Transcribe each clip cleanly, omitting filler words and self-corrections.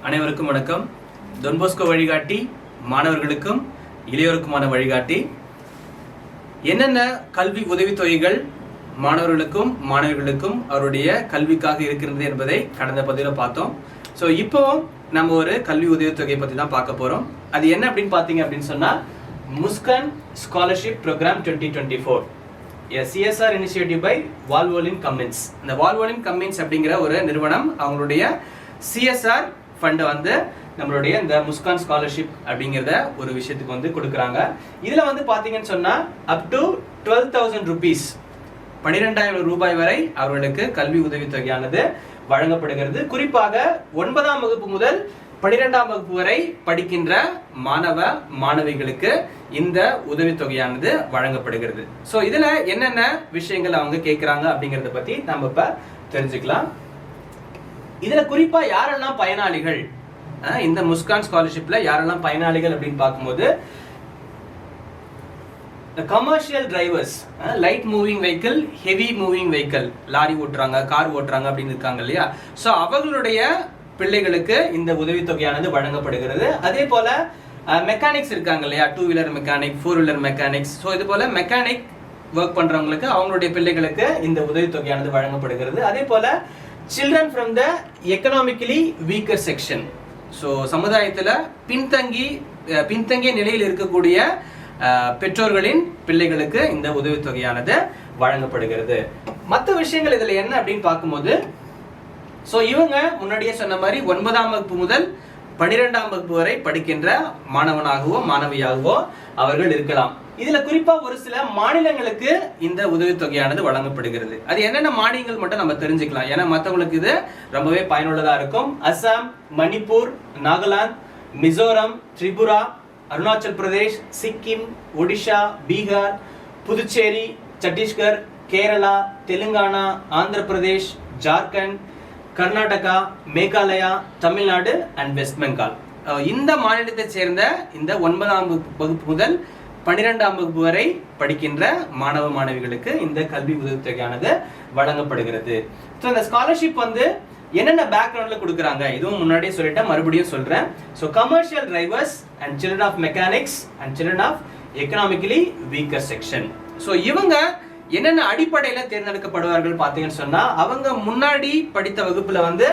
அனைவருக்கும் வணக்கம். டொன்போஸ்கோ வழிகாட்டி மாணவர்களுக்கும் இளையோருக்குமான வழிகாட்டி. என்னென்ன கல்வி உதவித்தொகைகள் மாணவர்களுக்கும் மாணவிகளுக்கும் அவருடைய கல்விக்காக இருக்கிறது என்பதை கடந்த பதிவில் பார்த்தோம். ஸோ இப்போவும் நம்ம ஒரு கல்வி உதவித்தொகை பற்றி தான் பார்க்க போகிறோம். அது என்ன அப்படின்னு பார்த்தீங்க அப்படின்னு சொன்னால், Muskaan scholarship program 2024, CSR initiative by Valvoline Cummins. இந்த வால்வோலின் கம்மின்ஸ் அப்படிங்கிற ஒரு நிறுவனம் அவங்களுடைய CSR ஃபண்டை வந்து நம்மளுடைய இந்த முஸ்கான் ஸ்காலர்ஷிப் அப்படிங்கிறத ஒரு விஷயத்துக்கு வந்து கொடுக்குறாங்க. இதில் வந்து பார்த்தீங்கன்னு சொன்னால் அப் டு 12,000 rupees, 12,000 ரூபாய் வரை அவர்களுக்கு கல்வி உதவித்தொகையானது வழங்கப்படுகிறது. குறிப்பாக 9ஆம் வகுப்பு முதல் 12ஆம் வகுப்பு வரை படிக்கின்ற மாணவ மாணவிகளுக்கு இந்த உதவித்தொகையானது வழங்கப்படுகிறது. ஸோ இதில் என்னென்ன விஷயங்கள் அவங்க கேட்குறாங்க அப்படிங்கிறத பற்றி நம்ம இப்போ தெரிஞ்சுக்கலாம். இதில் குறிப்பாக யாரெல்லாம் பயனாளிகள், இந்த முஸ்கான் ஸ்காலர்ஷிப்ல யாரெல்லாம் பயனாளிகள் அப்படின்னு பார்க்கும்போது, commercial drivers, light moving vehicle, heavy moving vehicle, lorry ஓட்டுறாங்க, கார் ஓட்டுறாங்க அப்படின்னு இருக்காங்க இல்லையா. ஸோ அவர்களுடைய பிள்ளைகளுக்கு இந்த உதவித்தொகையானது வழங்கப்படுகிறது. அதே போல மெக்கானிக்ஸ் இருக்காங்க இல்லையா, 2 wheeler mechanic, 4 wheeler mechanics. So இது போல மெக்கானிக் ஒர்க் பண்றவங்களுக்கு அவங்களுடைய பிள்ளைகளுக்கு இந்த உதவித்தொகையானது வழங்கப்படுகிறது. அதே போல children from the economically weaker section, so சமுதாயத்தில் பின்தங்கிய நிலையில் இருக்கக்கூடிய பெற்றோர்களின் பிள்ளைகளுக்கு இந்த உதவித்தொகையானது வழங்கப்படுகிறது. மற்ற விஷயங்கள் இதில் என்ன அப்படின்னு பார்க்கும்போது, ஸோ இவங்க முன்னாடியே சொன்ன மாதிரி 9ஆம் வகுப்பு முதல் 12ஆம் வகுப்பு வரை படிக்கின்ற மாணவனாகவோ மாணவியாகவோ அவர்கள் இருக்கலாம். இதுல குறிப்பா ஒரு சில மாநிலங்களுக்கு இந்த உதவித்தொகையானது வழங்கப்படுகிறது. அது என்னென்ன மாநிலங்கள் மட்டும் நம்ம தெரிஞ்சுக்கலாம், ஏன்னா மற்றவங்களுக்கு இது ரொம்பவே பயனுள்ளதா இருக்கும். Assam, Manipur, Nagaland, Mizoram, Tripura, Arunachal Pradesh, Sikkim, Odisha, Bihar, Puducherry, Chhattisgarh, Kerala, Telangana, Andhra Pradesh, Jharkhand, Karnataka, Meghalaya, Tamil Nadu and west Bengal. இந்த மாநிலத்தை சேர்ந்த இந்த 9ஆம் வகுப்பு முதல் 12ஆம் வகுப்பு வரை படிக்கின்ற மாணவ மாணவிகளுக்கு இந்த கல்வி உதவித்தொகையானது வழங்கப்படுகிறது. ஸோ இந்த ஸ்காலர்ஷிப் வந்து என்னென்ன பேக்ரவுண்ட்ல கொடுக்குறாங்க இதுவும் முன்னாடியே சொல்லிட்டேன், மறுபடியும் சொல்றேன். So commercial drivers and children of mechanics and children of economically weaker section. So இவங்க என்னென்ன அடிப்படையில தேர்ந்தெடுக்கப்படுவார்கள் பார்த்தீங்கன்னு சொன்னா, அவங்க முன்னாடி படித்த வகுப்புல வந்து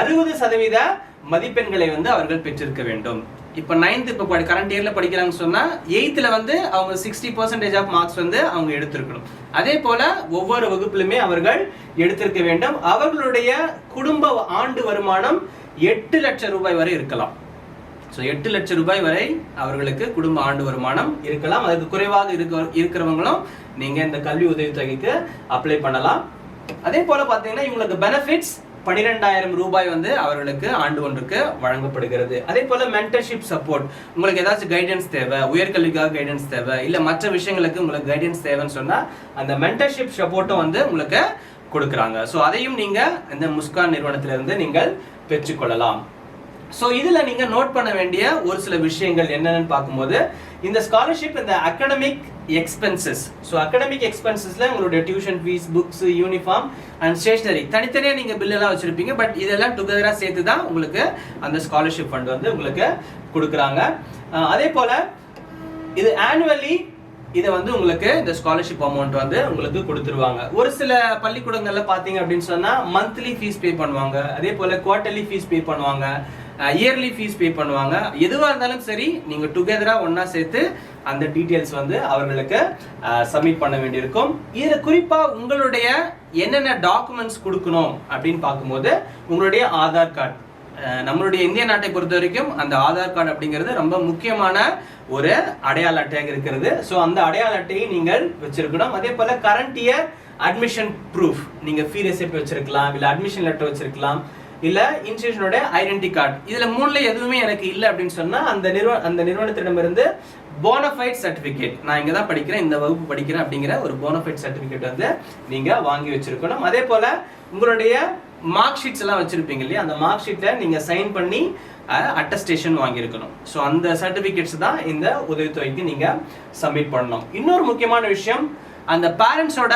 60% மதிப்பெண்களை வந்து அவர்கள் பெற்றிருக்க வேண்டும். இப்போ 9th இப்போ கரண்ட் இயர்ல படிக்கிறாங்கன்னு சொன்னா 8th வந்து அவங்க 60% ஆஃப் மார்க்ஸ் வந்து அவங்க எடுத்திருக்கணும். அதே போல ஒவ்வொரு வகுப்பிலுமே அவர்கள் எடுத்திருக்க வேண்டும். அவர்களுடைய குடும்ப ஆண்டு வருமானம் 8 லட்சம் ரூபாய் வரை இருக்கலாம். ஸோ 8 லட்சம் ரூபாய் வரை அவர்களுக்கு குடும்ப ஆண்டு வருமானம் இருக்கலாம். அதுக்கு குறைவாக இருக்கிறவங்களும் நீங்க இந்த கல்வி உதவித்தொகைக்கு அப்ளை பண்ணலாம். அதே போல பார்த்தீங்கன்னா இவங்களுக்கு பெனிஃபிட்ஸ் 12,000 ரூபாய் வந்து அவர்களுக்கு ஆண்டு ஒன்றுக்கு வழங்கப்படுகிறது. அதே போல மென்டர்ஷிப் சப்போர்ட், உங்களுக்கு ஏதாச்சும் கைடன்ஸ் தேவை, உயர்கல்விக்காக கைடன்ஸ் தேவை, இல்ல மற்ற விஷயங்களுக்கு உங்களுக்கு கைடன்ஸ் தேவைன்னு சொன்னா அந்த மென்டர்ஷிப் சப்போர்ட்டும் வந்து உங்களுக்கு கொடுக்குறாங்க. ஸோ அதையும் நீங்க இந்த முஸ்கான் நிறுவனத்திலிருந்து நீங்கள் பெற்றுக்கொள்ளலாம். ஸோ இதில் நீங்கள் நோட் பண்ண வேண்டிய ஒரு சில விஷயங்கள் என்னென்னு பார்க்கும்போது, இந்த ஸ்காலர்ஷிப் இந்த அகாடமிக் எக்ஸ்பென்சஸ், ஸோ அகாடமிக் எக்ஸ்பென்சஸில் உங்களுடைய tuition fees, books, uniform and stationery தனித்தனியாக நீங்கள் பில்லெல்லாம் வச்சுருப்பீங்க. பட் இதெல்லாம் டுகெதராக சேர்த்து தான் உங்களுக்கு அந்த ஸ்காலர்ஷிப் ஃபண்ட் வந்து உங்களுக்கு கொடுக்குறாங்க. அதே போல் இது ஆனுவலி இதை வந்து உங்களுக்கு இந்த ஸ்காலர்ஷிப் அமௌண்ட் வந்து உங்களுக்கு கொடுத்துருவாங்க. ஒரு சில பள்ளிக்கூடங்களில் பார்த்தீங்க அப்படின்னு சொன்னால் மந்த்லி ஃபீஸ் பே பண்ணுவாங்க, அதே போல் குவார்ட்டர்லி ஃபீஸ் பே பண்ணுவாங்க, இயர்லி ஃபீஸ் பே பண்ணுவாங்க. எதுவாக இருந்தாலும் சரி நீங்கள் டுகெதராக ஒன்றா சேர்த்து அந்த டீட்டெயில்ஸ் வந்து அவர்களுக்கு சப்மிட் பண்ண வேண்டியிருக்கும். இதில் குறிப்பாக உங்களுடைய என்னென்ன டாக்குமெண்ட்ஸ் கொடுக்கணும் அப்படின்னு பார்க்கும்போது, உங்களுடைய ஆதார் கார்டு, நம்மளுடைய இந்திய நாட்டை பொறுத்த வரைக்கும் அந்த ஆதார் கார்டு அப்படிங்கிறது ரொம்ப முக்கியமான ஒரு அடையாள அட்டையாக இருக்கிறது. ஸோ அந்த அடையாள அட்டையை நீங்கள் வச்சிருக்கணும். அதே போல கரண்ட் இயர் அட்மிஷன் ப்ரூஃப், நீங்கள் ஃபீ ரெசிப்ட் வச்சிருக்கலாம், இல்லை அட்மிஷன் லெட்டர் வச்சிருக்கலாம், இல்ல இன்ஸ்டிடியூஷனோட ஐடென்டி கார்டு. இதுல மூணுல எதுவுமே எனக்கு இல்லை அப்படின்னு சொன்னா அந்த நிறுவனத்திடமிருந்து போனஃபைட் சர்டிபிகேட், நான் இங்க தான் படிக்கிறேன், இந்த வகுப்பு படிக்கிறேன் அப்படிங்கிற ஒரு போனஃபைட் சர்டிபிகேட் வந்து நீங்க வாங்கி வச்சிருக்கணும். அதே போல உங்களுடைய மார்க் ஷீட்ஸ் எல்லாம் வச்சிருப்பீங்க இல்லையா, அந்த மார்க் ஷீட்ல நீங்க சைன் பண்ணி அட்டஸ்டேஷன் வாங்கியிருக்கணும். ஸோ அந்த சர்டிபிகேட்ஸ் தான் இந்த உதவித்தொகைக்கு நீங்க சப்மிட் பண்ணணும். இன்னொரு முக்கியமான விஷயம், அந்த பேரண்ட்ஸோட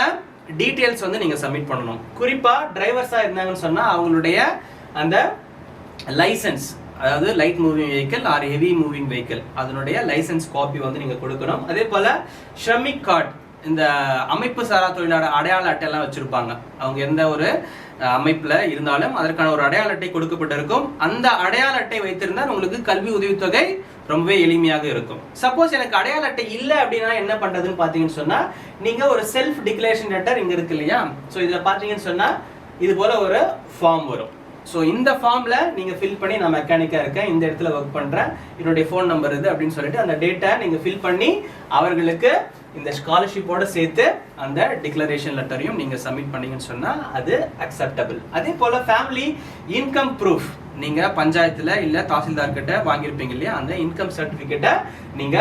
டீட்டெயில்ஸ் வந்து நீங்க சப்மிட் பண்ணணும். குறிப்பா டிரைவர்ஸா இருந்தாங்கன்னு சொன்னா அவங்களுடைய அந்த லைசன்ஸ், அதாவது light moving vehicle or heavy moving vehicle அதனுடைய லைசன்ஸ் காப்பி வந்து நீங்க கொடுக்கணும். அதே போல ஷ்ரமிக் கார்டு, இந்த அமைப்பு சாரா தொழிலாளர் அடையாள அட்டை எல்லாம் வச்சிருப்பாங்க. அவங்க எந்த ஒரு அமைப்புல இருந்தாலும் அதற்கான ஒரு அடையாள அட்டை கொடுக்கப்பட்டிருக்கும். அந்த அடையாள அட்டை வைத்திருந்தால் உங்களுக்கு கல்வி உதவித்தொகை ரொம்பவே எளிமையாக இருக்கும். சப்போஸ் எனக்கு அடையாள அட்டை இல்லை அப்படின்னா என்ன பண்றதுன்னு பாத்தீங்கன்னு சொன்னா, நீங்க ஒரு செல்ஃப் டிக்ளரேஷன் லெட்டர் இங்க இருக்கு இல்லையா, ஸோ இதுல பாத்தீங்கன்னு சொன்னா இது போல ஒரு ஃபார்ம் வரும். ஸோ இந்த ஃபார்ம்ல நீங்க ஃபில் பண்ணி நான் மெக்கானிக்கா இருக்கேன், இந்த இடத்துல ஒர்க் பண்றேன், என்னுடைய ஃபோன் நம்பர் இது அப்படின்னு சொல்லிட்டு அந்த டேட்டா நீங்க ஃபில் பண்ணி அவர்களுக்கு இந்த ஸ்காலர்ஷிப்போட சேர்த்து அந்த டிக்ளரேஷன் லெட்டரையும் நீங்க சப்மிட் பண்ணீங்கன்னு சொன்னா அது அக்செப்டபிள். அதே போல ஃபேமிலி இன்கம் ப்ரூஃப் நீங்க பஞ்சாயத்துல இல்ல தாசில்தார் கிட்ட வாங்கியிருப்பீங்க இல்லையா, அந்த இன்கம் சர்டிபிகேட்டை நீங்க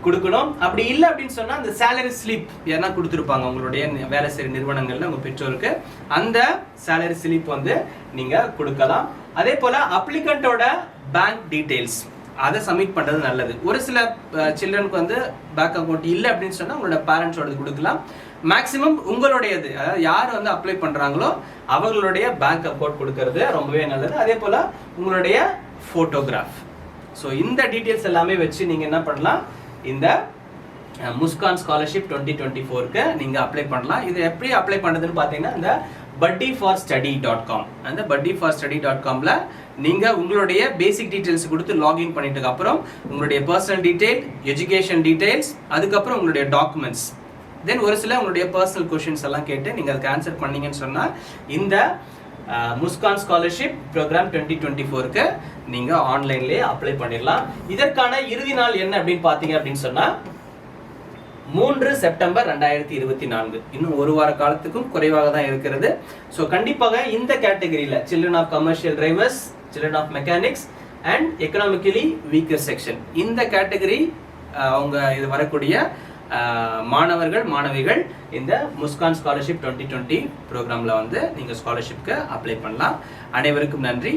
கொடுக்கணும். அப்படி இல்லை அப்படின்னு சொன்னா அந்த சேலரி ஸ்லிப் ஏன்னா கொடுத்துருப்பாங்க உங்களுடைய வேலை செய்யற நிறுவனங்கள்ல உங்க பெற்றோருக்கு, அந்த சேலரி ஸ்லிப் வந்து நீங்க கொடுக்கலாம். அதே போல அப்ளிகண்டோட பேங்க் டீடைல்ஸ் அதை சப்மிட் பண்றது நல்லது. ஒரு சில சில்ட்ரனுக்கு வந்து பேங்க் அக்கௌண்ட் இல்லை அப்படின்னு சொன்னா உங்களோட பேரண்ட்ஸோட கொடுக்கலாம். மேக்சிமம் உங்களுடையது, அதாவது யார் வந்து அப்ளை பண்றாங்களோ அவங்களுடைய பேங்க் அக்கௌண்ட் கொடுக்கறது ரொம்பவே நல்லது. அதே போல உங்களுடைய போட்டோகிராஃப். ஸோ இந்த டீடைல்ஸ் எல்லாமே வச்சு நீங்க என்ன பண்ணலாம், இந்த முஸ்கான் ஸ்காலர்ஷிப் 2024க்கு நீங்க அப்ளை பண்ணலாம். இது எப்படி அப்ளை பண்றதுன்னு பாத்தீங்கன்னா இந்த buddyforstudy.com அந்த buddyforstudy.comல நீங்க உங்களுடைய பேசிக் டீடைல்ஸ் கொடுத்து லாகின் பண்ணிட்டதுக்கு அப்புறம் உங்களுடைய பர்சனல் டீடைல், எஜுகேஷன் டீடைல்ஸ், அதுக்கப்புறம் உங்களுடைய டாக்குமெண்ட்ஸ், தென் ஒரு சில உங்களுடைய பர்சனல் கொஸ்டின்ஸ் எல்லாம் கேட்டு நீங்க அதுக்கு ஆன்சர் பண்ணீங்கன்னு சொன்னா இந்த முஸ்கான் ஸ்காலர்ஷிப் ப்ரோக்ராம் 2024க்கு நீங்க ஆன்லைன்லயே அப்ளை பண்ணிடலாம். இதற்கான இறுதி நாள் என்ன அப்படின்னு பாத்தீங்க அப்படின்னு சொன்னா 3 செப்டம்பர் 2024. இன்னும் ஒரு வார காலத்துக்கும் குறைவாக தான் இருக்கிறது. ஸோ கண்டிப்பாக இந்த கேட்டகரியில children of commercial drivers, children of mechanics and economically weaker section, இந்த கேட்டகரி அவங்க இது வரக்கூடிய மாணவர்கள் மாணவிகள் இந்த முஸ்கான் ஸ்காலர்ஷிப் 2020 ப்ரோக்ராம்ல வந்து நீங்க ஸ்காலர்ஷிப்க்கு அப்ளை பண்ணலாம். அனைவருக்கும் நன்றி.